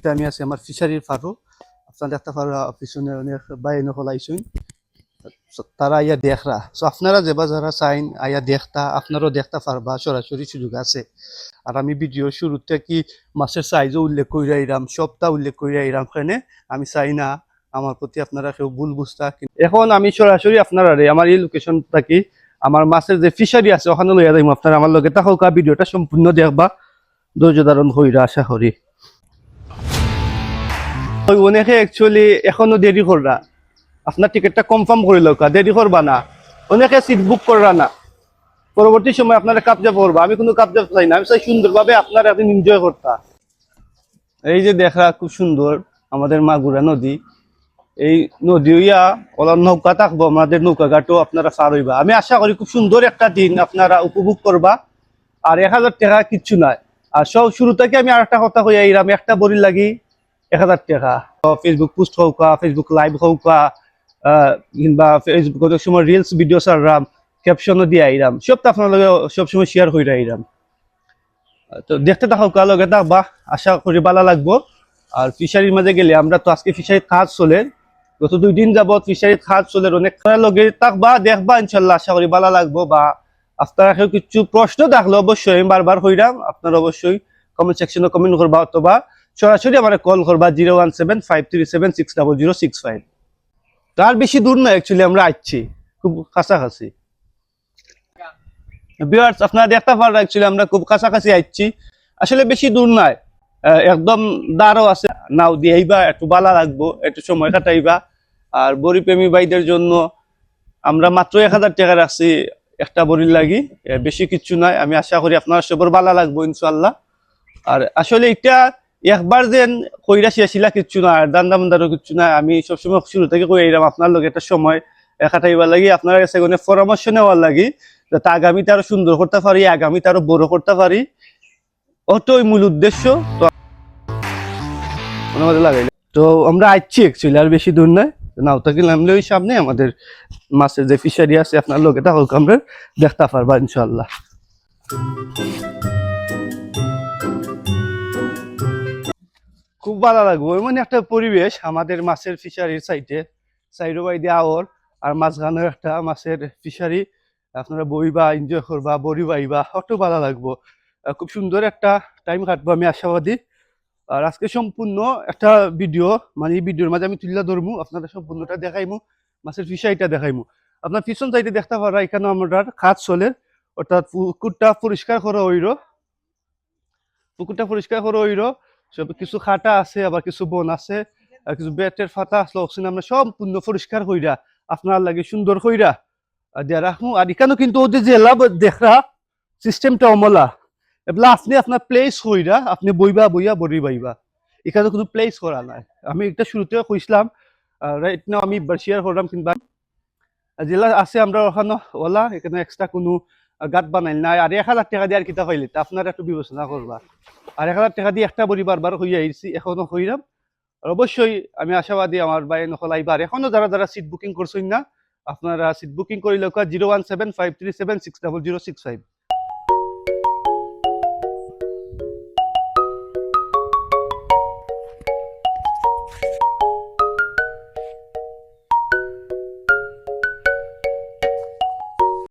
আমি আছি আমার ফিশারির ফারু আপনার দেখতে পারো পিছনে অনেক বাইন হলাইছুন তারা আইয়া দেখরা সো আপনারা যেবা যারা চাইন আইয়া দেখতা আপনারও দেখতে পারবা সরাসরি সুযোগ আছে আর আমি ভিডিও শুরুতে কি মাছের সাইজও উল্লেখ করে আইরাম সবটা উল্লেখ করে আইরাম এখানে আমি চাই না আমার প্রতি আপনারা কেউ ভুল বুঝতা এখন আমি সরাসরি আপনারা আমার এই লোকেশন থাকি আমার মাছের যে ফিশারি আছে ওখানে লইয়া যাইম আপনারা আমার লগে থাকা ভিডিওটা সম্পূর্ণ দেখবা ধৈর্য ধারণ হইরা আশা করি অনেকে অ্যাকচুয়ালি এখনো দেরি কররা আপনার টিকিটটা কনফার্ম করে লোক দেরি করবা না অনেকে সিট বুক কররা না পরবর্তী সময় আপনারা কাবজা করবা আমি কোনো কাবজা চাই না আমি চাই সুন্দরভাবে আপনারা একদিন এনজয় করতা এই যে দেখা খুব সুন্দর আমাদের মাগুরা নদী এই নদী হইয়া ওলার নৌকা থাকবো আমাদের নৌকা ঘাটও আপনারা পার হইবা আমি আশা করি খুব সুন্দর একটা দিন আপনারা উপভোগ করবা আর 1000 টাকা কিচ্ছু নাই আর সব শুরু থেকে আমি আর একটা কথা কইয়া ইরাম একটা বড়ি লাগি 1000 টাকা ফেসবুক পোস্ট হোক ফেসবুক লাইভ হোক কিংবা ফেসবুক অনেক সময় রিলস ভিডিও ছাড়লাম ক্যাপশনও দিয়ে আইরাম সব তো আপনার লগে সবসময় শেয়ার হইরা আইরাম তো দেখতে থাকুক লগে থাকবা আশা করি ভালো লাগবো আর ফিশারির মাঝে গেলে আমরা তো আজকে ফিশারির কাজ চলে গত 2 দিন যাবত ফিশারির কাজ চলে অনেক লগে থাকবা দেখবা ইনশাল্লাহ আশা করি ভালো লাগবো বা আপনারা কেউ কিছু প্রশ্ন থাকলে অবশ্যই আমি বারবার হইরাম আপনারা অবশ্যই কমেন্ট সেকশনে কমেন্ট করবা অথবা সরাসরি আমার কল করবা 017-537-60065 তার বেশি দূর না অ্যাকচুয়ালি আমরা আসছি খুব কাছাকাছি ভিউয়ার্স আপনারা দেখতে পারেন অ্যাকচুয়ালি আমরা খুব কাছাকাছি আসছি আসলে বেশি দূর নয় একদম দাঁড়ও আছে নাও দিয়েইবা একটু ভালো লাগবো একটু সময় কাটাইবা আর বড়ি প্রেমী ভাইদের জন্য আমরা মাত্র 1000 টাকা রাখছি একটা বড়ির লাগি বেশি কিছু নয় আমি আশা করি আপনার সবার ভালো লাগবো ইনশাল্লাহ আর আসলে এটা একবার যেন কইরা শেষিলা কিচ্ছু না আর দান্দা মান্দারও কিচ্ছু না আমি সবসময় শুরু থেকে কই আইরাম আপনার লগে একটা সময় কাটাইবার লাগি আপনার কাছে কোনো পরামর্শ নেওয়ার লাগি যাতে আগামীতে আরো সুন্দর করতে পারি আগামীতে আরো বড় করতে পারি ওটাই মূল উদ্দেশ্য তো আমাদের লাগাইলে তো আমরা আসছি অ্যাকচুয়ালি আর বেশি দূর নয় নাওতাকি নামলে ওই সামনে আমাদের মাছের যে ফিশারি আছে আপনার লগে থাকুক আমরা দেখতে পারবা ইনশাল্লাহ খুব ভালো লাগবে মানে একটা পরিবেশ আমাদের মাছের ফিশারির সাইডে বাই দিয়ে আওর আর মাঝখানে একটা মাছের ফিশারি আপনারা বইবা এনজয় করবা বড়ি বাইবা অত ভালো লাগবো খুব সুন্দর একটা টাইম কাটবো আমি আশাবাদী আর আজকে সম্পূর্ণ একটা ভিডিও মানে এই ভিডিওর মাঝে আমি তুলে ধরবো আপনারা সম্পূর্ণটা দেখাইমু মাছের ফিশারিটা দেখাইমু আপনার পিছন সাইডে দেখতে পারা এখানে আমরা কাজ চলে অর্থাৎ পুকুরটা পরিষ্কার করা হইরো সব কিছু খাটা আছে আবার কিছু বন আছে আর কিছু বেটের ফাতা আসলে অক্সিজেন আমরা সম্পূর্ণ পরিষ্কার কইরা আপনার লাগে সুন্দর কইরা দিয়া রাখবো আর এখানেও কিন্তু ওদের যে লাভ দেখরা সিস্টেমটা অমলা এগুলা আপনি আপনার প্লেস হইরা আপনি বইবা বড়ি বাইবা এখানে কোনো প্লেস করা নাই আমি এটা শুরুতে কইছিলাম রাইট নাও আমি শেয়ার করলাম কিংবা জেলা আছে আমরা ওখানে ওলা এখানে এক্সট্রা কোনো গাত বানাইল নাই আর 1000 টাকা দিয়ে আর কিতা পাইলে আপনারা একটু বিবেচনা করবা আর 1000 টাকা দিয়ে একটা বড়ি বারবার হইয়া আইছি এখনো হইরাম আর অবশ্যই আমি আশাবাদী আমার ভাই নকল আইবার এখনো যারা সিট বুকিং করছেন না আপনারা সিট বুকিং করিলে 017-537-60065